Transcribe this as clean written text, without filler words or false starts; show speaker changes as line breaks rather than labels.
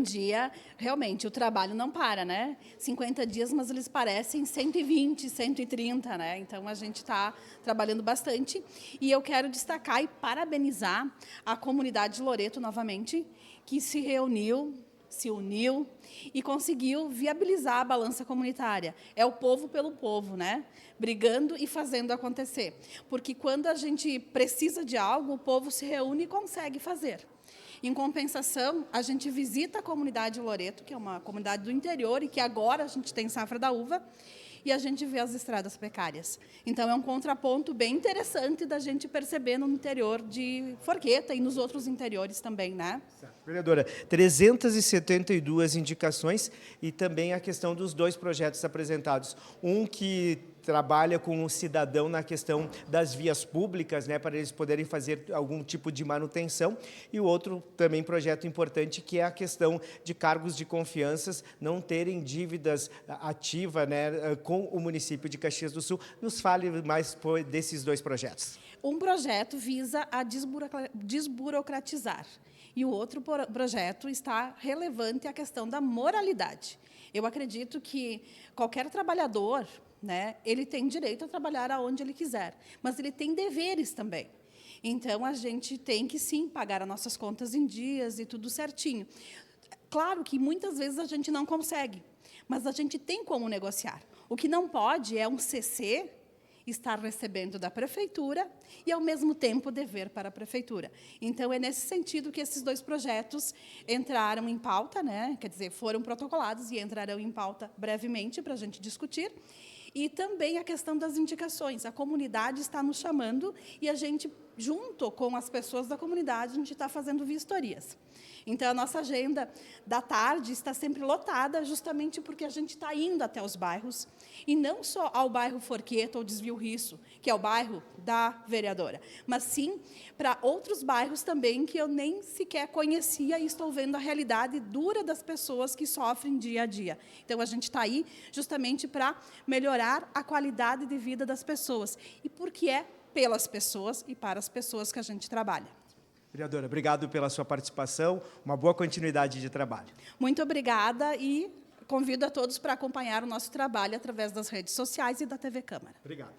dia, realmente, o trabalho não para, né? 50 dias, mas eles parecem 120, 130, né? Então, a gente está trabalhando bastante. E eu quero destacar e parabenizar a comunidade de Loreto, novamente, que se uniu e conseguiu viabilizar a balança comunitária. É o povo pelo povo, né? Brigando e fazendo acontecer. Porque quando a gente precisa de algo, o povo se reúne e consegue fazer. Em compensação, a gente visita a comunidade de Loreto, que é uma comunidade do interior e que agora a gente tem safra da uva, e a gente vê as estradas precárias. Então, é um contraponto bem interessante da gente perceber no interior de Forqueta e nos outros interiores também, né?
Vereadora, 372 indicações e também a questão dos dois projetos apresentados. Um que trabalha com o cidadão na questão das vias públicas, né, para eles poderem fazer algum tipo de manutenção, e o outro também projeto importante, que é a questão de cargos de confianças não terem dívidas ativas, né, com o município de Caxias do Sul. Nos fale mais desses dois projetos.
Um projeto visa a desburocratizar e o outro projeto está relevante à questão da moralidade. Eu acredito que qualquer trabalhador, né, ele tem direito a trabalhar aonde ele quiser, mas ele tem deveres também. Então, a gente tem que, sim, pagar as nossas contas em dias e tudo certinho. Claro que muitas vezes a gente não consegue, mas a gente tem como negociar. O que não pode é um CC estar recebendo da prefeitura e, ao mesmo tempo, dever para a prefeitura. Então, é nesse sentido que esses dois projetos entraram em pauta, né? Quer dizer, foram protocolados e entrarão em pauta brevemente para a gente discutir. E também a questão das indicações. A comunidade está nos chamando e a gente, junto com as pessoas da comunidade, a gente está fazendo vistorias. Então, a nossa agenda da tarde está sempre lotada, justamente porque a gente está indo até os bairros, e não só ao bairro Forqueta ou Desvio Risso, que é o bairro da vereadora, mas sim para outros bairros também que eu nem sequer conhecia e estou vendo a realidade dura das pessoas que sofrem dia a dia. Então, a gente está aí justamente para melhorar a qualidade de vida das pessoas, e porque é pelas pessoas e para as pessoas que a gente trabalha.
Vereadora, obrigado pela sua participação, uma boa continuidade de trabalho.
Muito obrigada e convido a todos para acompanhar o nosso trabalho através das redes sociais e da TV Câmara.
Obrigado.